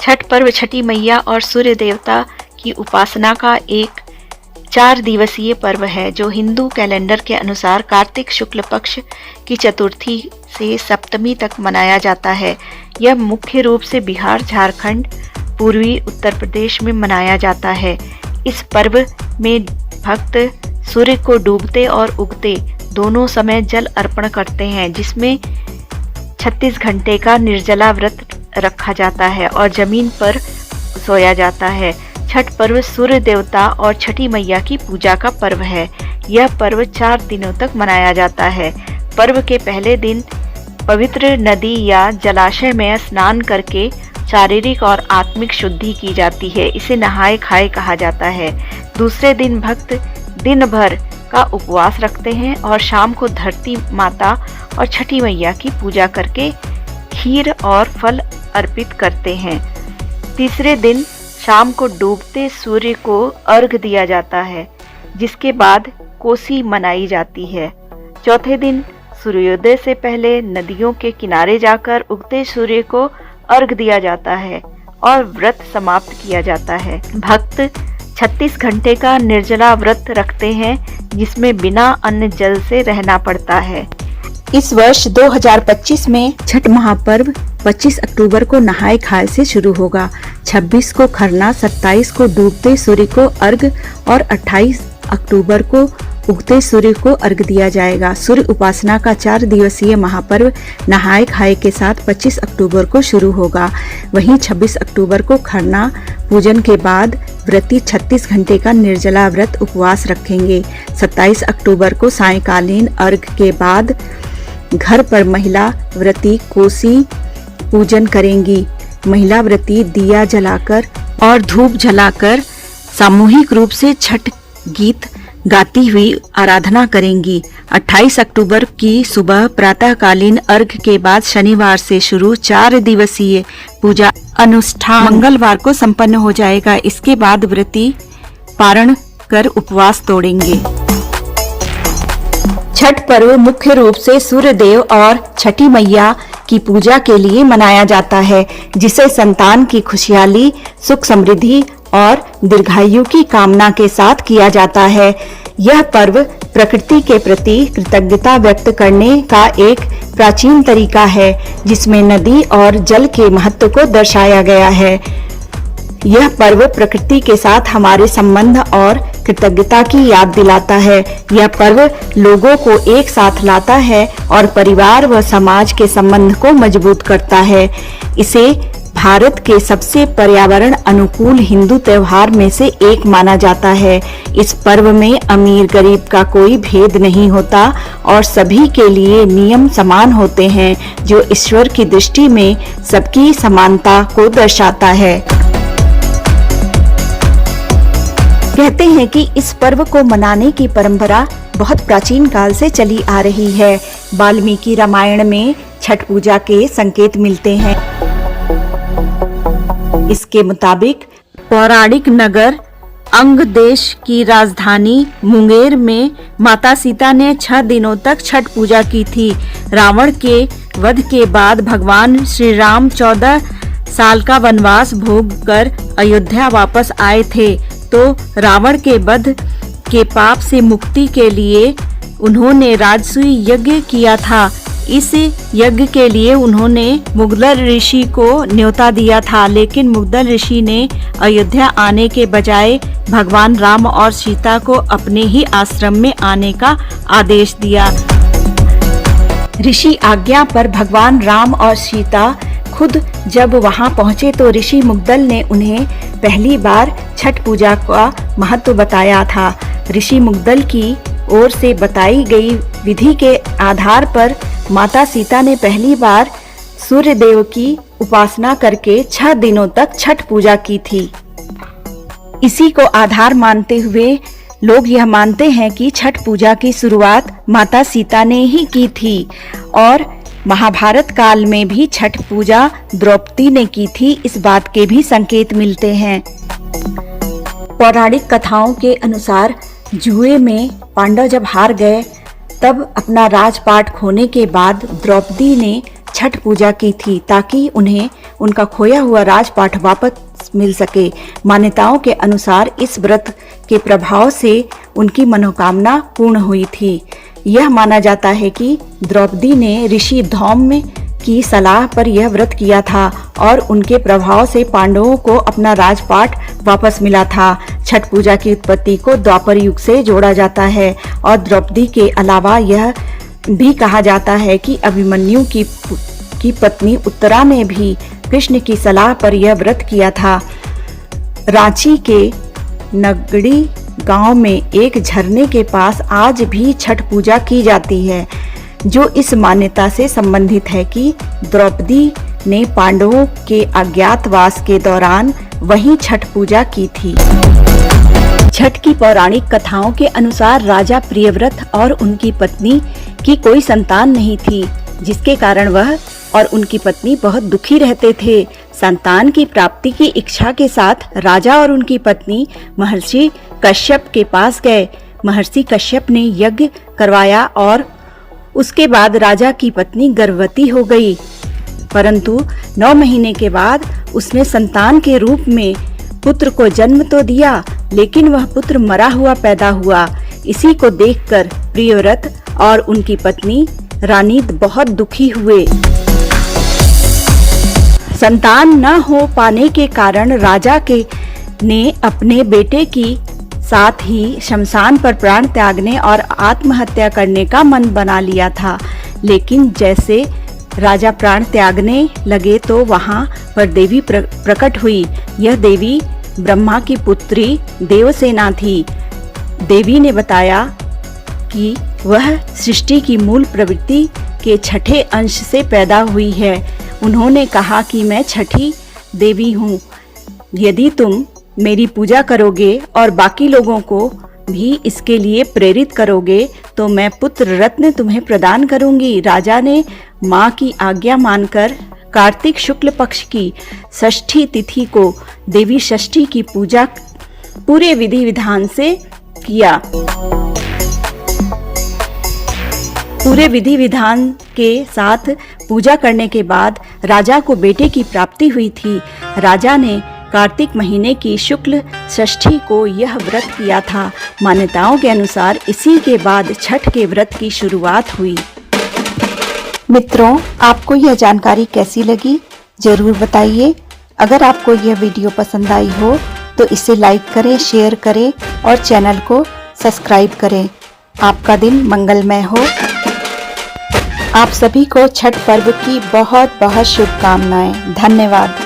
छठ पर्व छठी मैया और सूर्य देवता की उपासना का एक 4 दिवसीय पर्व है जो हिंदू कैलेंडर के अनुसार कार्तिक शुक्ल पक्ष की चतुर्थी से सप्तमी तक मनाया जाता है। यह मुख्य रूप से बिहार, झारखंड, पूर्वी उत्तर प्रदेश में मनाया जाता है। इस पर्व में भक्त सूर्य को डूबते और उगते दोनों समय जल अर्पण करते हैं, जिसमें 36 घंटे का निर्जला व्रत रखा जाता है और जमीन पर सोया जाता है। छठ पर्व सूर्य देवता और छठी मैया की पूजा का पर्व है। यह पर्व 4 दिनों तक मनाया जाता है। पर्व के पहले दिन पवित्र नदी या जलाशय में स्नान करके शारीरिक और आत्मिक शुद्धि की जाती है। इसे नहाए खाए कहा जाता है। दूसरे दिन भक्त दिन भर का उपवास रखते हैं और शाम को धरती माता और छठी मैया की पूजा करके खीर और फल अर्पित करते हैं। तीसरे दिन शाम को डूबते सूर्य को अर्घ दिया जाता है, जिसके बाद कोसी मनाई जाती है। चौथे दिन सूर्योदय से पहले नदियों के किनारे जाकर उगते सूर्य को अर्घ दिया जाता है और व्रत समाप्त किया जाता है। भक्त 36 घंटे का निर्जला व्रत रखते हैं, जिसमें बिना अन्न जल से रहना पड़ता है। इस वर्ष 2025 में छठ महापर्व 25 अक्टूबर को नहाए खाए से शुरू होगा। 26 को खरना, 27 को डूबते सूर्य को अर्घ और 28 अक्टूबर को उगते सूर्य को अर्घ दिया जाएगा। सूर्य उपासना का 4 दिवसीय महापर्व नहाए खाए के साथ 25 अक्टूबर को शुरू होगा। वहीं 26 अक्टूबर को खरना पूजन के बाद व्रती 36 घंटे का निर्जला व्रत उपवास रखेंगे। 27 अक्टूबर को सायंकालीन अर्घ के बाद घर पर महिला व्रती कोसी पूजन करेंगी। महिला व्रती दिया जलाकर और धूप जलाकर सामूहिक रूप से छठ गीत गाती हुई आराधना करेंगी। 28 अक्टूबर की सुबह प्रातःकालीन अर्घ के बाद शनिवार से शुरू 4 दिवसीय पूजा अनुष्ठान मंगलवार को संपन्न हो जाएगा। इसके बाद व्रती पारण कर उपवास तोड़ेंगे। छठ पर्व मुख्य रूप से सूर्य देव और छठी मैया की पूजा के लिए मनाया जाता है, जिसे संतान की खुशहाली, सुख समृद्धि और दीर्घायु की कामना के साथ किया जाता है। यह पर्व प्रकृति के प्रति कृतज्ञता व्यक्त करने का एक प्राचीन तरीका है, जिसमें नदी और जल के महत्व को दर्शाया गया है। यह पर्व प्रकृति के साथ हमारे संबंध और कृतज्ञता की याद दिलाता है। यह पर्व लोगों को एक साथ लाता है और परिवार व समाज के संबंध को मजबूत करता है। इसे भारत के सबसे पर्यावरण अनुकूल हिंदू त्योहार में से एक माना जाता है। इस पर्व में अमीर गरीब का कोई भेद नहीं होता और सभी के लिए नियम समान होते हैं, जो ईश्वर की दृष्टि में सबकी समानता को दर्शाता है। कहते हैं कि इस पर्व को मनाने की परंपरा बहुत प्राचीन काल से चली आ रही है। वाल्मीकि रामायण में छठ पूजा के संकेत मिलते हैं। इसके मुताबिक पौराणिक नगर अंग देश की राजधानी मुंगेर में माता सीता ने 6 दिनों तक छठ पूजा की थी। रावण के वध के बाद भगवान श्री राम 14 साल का वनवास भोग कर अयोध्या वापस आए थे, तो रावण के वध के पाप से मुक्ति के लिए उन्होंने राजसूय यज्ञ किया था। इस यज्ञ के लिए उन्होंने मुगदल ऋषि को न्योता दिया था, लेकिन मुगदल ऋषि ने अयोध्या आने के बजाय भगवान राम और सीता को अपने ही आश्रम में आने का आदेश दिया। ऋषि आज्ञा पर भगवान राम और सीता खुद जब वहां पहुंचे तो ऋषि मुगदल ने उन्हें पहली बार छठ पूजा का महत्व बताया था। ऋषि मुगदल की ओर से बताई गई विधि के आधार पर माता सीता ने पहली बार सूर्य देव की उपासना करके 6 दिनों तक छठ पूजा की थी। इसी को आधार मानते हुए लोग यह मानते हैं कि छठ पूजा की शुरुआत माता सीता ने ही की थी और महाभारत काल में भी छठ पूजा द्रौपदी ने की थी। इस बात के भी संकेत मिलते हैं। पौराणिक कथाओं के अनुसार जुए में पांडव जब हार गए, तब अपना राजपाट खोने के बाद द्रौपदी ने छठ पूजा की थी ताकि उन्हें उनका खोया हुआ राजपाट वापस मिल सके। मान्यताओं के अनुसार इस व्रत के प्रभाव से उनकी मनोकामना पूर्ण हुई थी। यह माना जाता है कि द्रौपदी ने ऋषि धौम्य की सलाह पर यह व्रत किया था और उनके प्रभाव से पांडवों को अपना राजपाट वापस मिला था। छठ पूजा की उत्पत्ति को द्वापर युग से जोड़ा जाता है और द्रौपदी के अलावा यह भी कहा जाता है कि अभिमन्यु की पत्नी उत्तरा ने भी कृष्ण की सलाह पर यह व्रत किया था। रांची के नगड़ी गांव में एक झरने के पास आज भी छठ पूजा की जाती है, जो इस मान्यता से संबंधित है कि द्रौपदी ने पांडवों के अज्ञातवास के दौरान वहीं छठ पूजा की थी। छठ की पौराणिक कथाओं के अनुसार राजा प्रियव्रत और उनकी पत्नी की कोई संतान नहीं थी, जिसके कारण वह और उनकी पत्नी बहुत दुखी रहते थे। संतान की प्राप्ति की इच्छा के साथ राजा और उनकी पत्नी महर्षि कश्यप के पास गए। महर्षि कश्यप ने यज्ञ करवाया और उसके बाद राजा की पत्नी गर्भवती हो गई, परंतु 9 महीने के बाद उसने संतान के रूप में पुत्र को जन्म तो दिया, लेकिन वह पुत्र मरा हुआ पैदा हुआ। इसी को देखकर प्रियव्रत और उनकी पत्नी रानीत बहुत दुखी हुए। संतान न हो पाने के कारण राजा ने अपने बेटे की साथ ही शमशान पर प्राण त्यागने और आत्महत्या करने का मन बना लिया था। लेकिन जैसे राजा प्राण त्यागने लगे तो वहां पर देवी प्रकट हुई। यह देवी ब्रह्मा की पुत्री देवसेना थी। देवी ने बताया कि वह सृष्टि की मूल प्रवृत्ति के छठे अंश से पैदा हुई है। उन्होंने कहा कि मैं छठी देवी हूँ। यदि तुम मेरी पूजा करोगे और बाकी लोगों को भी इसके लिए प्रेरित करोगे तो मैं पुत्र रत्न तुम्हें प्रदान करूंगी। राजा ने माँ की आज्ञा मानकर कार्तिक शुक्ल पक्ष की षष्ठी तिथि को देवी षष्ठी की पूजा पूरे विधि विधान से किया। पूरे विधि विधान के साथ पूजा करने के बाद राजा को बेटे की प्राप्ति हुई थी। राजा ने कार्तिक महीने की शुक्ल षष्ठी को यह व्रत किया था। मान्यताओं के अनुसार इसी के बाद छठ के व्रत की शुरुआत हुई। मित्रों, आपको यह जानकारी कैसी लगी जरूर बताइए। अगर आपको यह वीडियो पसंद आई हो तो इसे लाइक करें, शेयर करें और चैनल को सब्सक्राइब करें। आपका दिन मंगलमय हो। आप सभी को छठ पर्व की बहुत बहुत शुभकामनाएं। धन्यवाद।